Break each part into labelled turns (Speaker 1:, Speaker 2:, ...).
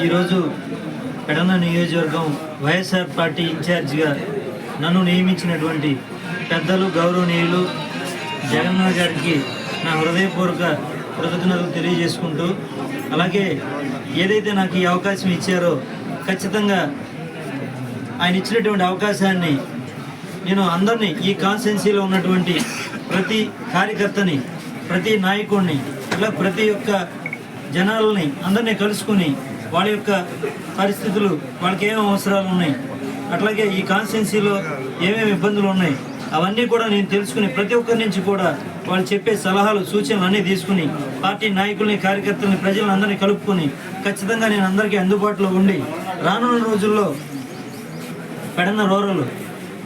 Speaker 1: ఈరోజు పెడన నియోజకవర్గం వైఎస్ఆర్ పార్టీ ఇన్ఛార్జిగా నన్ను నియమించినటువంటి పెద్దలు గౌరవనీయులు జగన్మోహన్ గారికి నా హృదయపూర్వక కృతజ్ఞతలు తెలియజేసుకుంటూ, అలాగే ఏదైతే నాకు ఈ అవకాశం ఇచ్చారో ఖచ్చితంగా ఆయన ఇచ్చినటువంటి అవకాశాన్ని నేను అందరినీ, ఈ కాన్స్టిట్యున్సీలో ఉన్నటువంటి ప్రతి కార్యకర్తని, ప్రతి నాయకుడిని, ఇలా ప్రతి ఒక్క జనాలని అందరినీ కలుసుకుని వాళ్ళ యొక్క పరిస్థితులు, వాళ్ళకి ఏమేమి అవసరాలు ఉన్నాయి, అట్లాగే ఈ కాన్స్టిట్యున్సీలో ఏమేమి ఇబ్బందులు ఉన్నాయి అవన్నీ కూడా నేను తెలుసుకుని ప్రతి ఒక్కరి నుంచి కూడా వాళ్ళు చెప్పే సలహాలు, సూచనలు అన్నీ తీసుకుని పార్టీ నాయకుల్ని, కార్యకర్తల్ని, ప్రజలను అందరినీ కలుపుకొని ఖచ్చితంగా నేను అందరికీ అందుబాటులో ఉండి రానున్న రోజుల్లో పెడన రూరల్,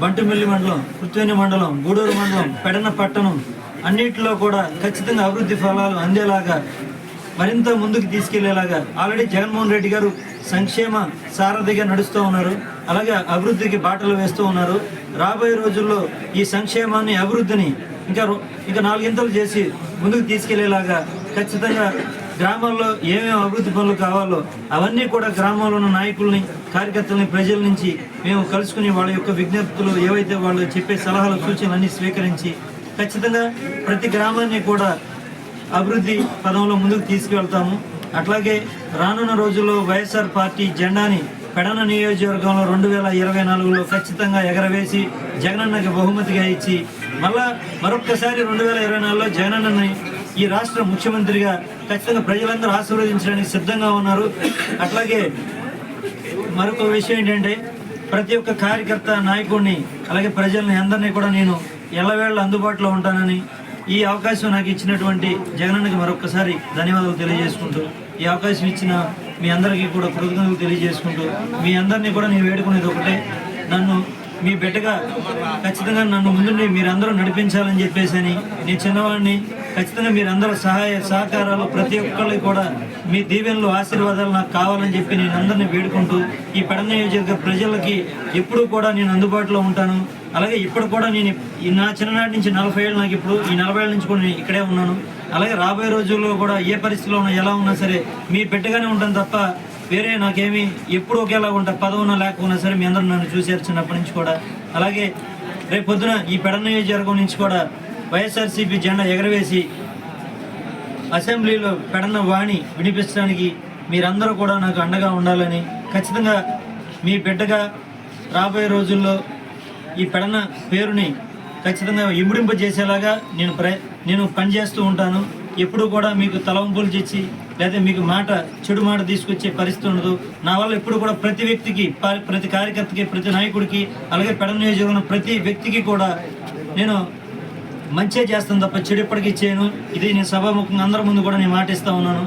Speaker 1: బంటుమిల్లి మండలం, పుత్తూరు మండలం, గూడూరు మండలం, పెడన పట్టణం అన్నింటిలో కూడా ఖచ్చితంగా అభివృద్ధి ఫలాలు అందేలాగా, మరింత ముందుకు తీసుకెళ్లేలాగా ఆల్రెడీ జగన్మోహన్ రెడ్డి గారు సంక్షేమ సారథిగా నడుస్తూ ఉన్నారు, అలాగే అభివృద్ధికి బాటలు వేస్తూ ఉన్నారు. రాబోయే రోజుల్లో ఈ సంక్షేమాన్ని, అభివృద్ధిని ఇంకా నాలుగింతలు చేసి ముందుకు తీసుకెళ్లేలాగా ఖచ్చితంగా గ్రామాల్లో ఏమేమి అభివృద్ధి పనులు కావాలో అవన్నీ కూడా గ్రామంలో ఉన్న నాయకుల్ని, కార్యకర్తలని, ప్రజల నుంచి మేము కలుసుకుని వాళ్ళ యొక్క విజ్ఞప్తులు, ఏవైతే వాళ్ళు చెప్పే సలహాలు, సూచనలు అన్నీ స్వీకరించి ఖచ్చితంగా ప్రతి గ్రామాన్ని కూడా అభివృద్ధి పదంలో ముందుకు తీసుకువెళ్తాము. అట్లాగే రానున్న రోజుల్లో వైఎస్ఆర్ పార్టీ జెండాని పెడన నియోజకవర్గంలో 2024లో ఖచ్చితంగా ఎగరవేసి జగనన్నకి బహుమతిగా ఇచ్చి మరొక్కసారి 2024లో జగనన్నని ఈ రాష్ట్ర ముఖ్యమంత్రిగా ఖచ్చితంగా ప్రజలందరూ ఆశీర్వదించడానికి సిద్ధంగా ఉన్నారు. అట్లాగే మరొక విషయం ఏంటంటే, ప్రతి ఒక్క కార్యకర్త, నాయకుడిని, అలాగే ప్రజల్ని అందరినీ కూడా నేను ఎల్లవేళ అందుబాటులో ఉంటానని, ఈ అవకాశం నాకు ఇచ్చినటువంటి జగనన్నకి మరొకసారి ధన్యవాదాలు తెలియజేసుకుంటూ, ఈ అవకాశం ఇచ్చిన మీ అందరికీ కూడా కృతజ్ఞతలు తెలియజేసుకుంటూ, మీ అందరినీ కూడా నేను వేడుకునేది ఒకటే, నన్ను మీ బిడ్డగా ఖచ్చితంగా నన్ను ముందుండి మీరందరూ నడిపించాలని చెప్పేసి అని, నేను చిన్నవాడిని, ఖచ్చితంగా మీరందరూ సహాయ సహకారాలు ప్రతి ఒక్కరికి కూడా మీ దీవెనలు, ఆశీర్వాదాలు నాకు కావాలని చెప్పి నేను అందరినీ వేడుకుంటూ, ఈ పెడన నియోజకవర్గ ప్రజలకి ఎప్పుడూ కూడా నేను అందుబాటులో ఉంటాను. అలాగే ఇప్పుడు కూడా నేను నా చిన్ననాటి నుంచి 40 ఏళ్ళు, నాకు ఇప్పుడు ఈ 40 ఏళ్ళ నుంచి కూడా నేను ఇక్కడే ఉన్నాను. అలాగే రాబోయే రోజుల్లో కూడా ఏ పరిస్థితిలో ఉన్నా, ఎలా ఉన్నా సరే మీ బిడ్డగానే ఉంటాను తప్ప వేరే నాకేమీ ఎప్పుడు ఒకేలా ఉంటా, పదవున్నా లేకపోయినా సరే మీ అందరూ నన్ను చూశారు చిన్నప్పటి నుంచి కూడా. అలాగే రేపు పొద్దున ఈ పెడన నియోజకవర్గం నుంచి కూడా వైఎస్ఆర్సీపీ జెండా ఎగరవేసి అసెంబ్లీలో పెడన వాణి వినిపించడానికి మీరందరూ కూడా నాకు అండగా ఉండాలని, ఖచ్చితంగా మీ బిడ్డగా రాబోయే రోజుల్లో ఈ పెడన పేరుని ఖచ్చితంగా ఇముడింపజేసేలాగా నేను పనిచేస్తూ ఉంటాను. ఎప్పుడు కూడా మీకు తలవంపులు చేసి లేదా మీకు చెడు మాట తీసుకొచ్చే పరిస్థితి ఉండదు. నా వల్ల ఎప్పుడు కూడా ప్రతి వ్యక్తికి, ప్రతి కార్యకర్తకి, ప్రతి నాయకుడికి, అలాగే పెడన నియోజకవర్గం ప్రతి వ్యక్తికి కూడా నేను మంచిగా చేస్తాను తప్ప చెడు ఎప్పటికీ చేయను. ఇది నేను సభాముఖంగా అందరి ముందు కూడా నేను మాటిస్తూ ఉన్నాను.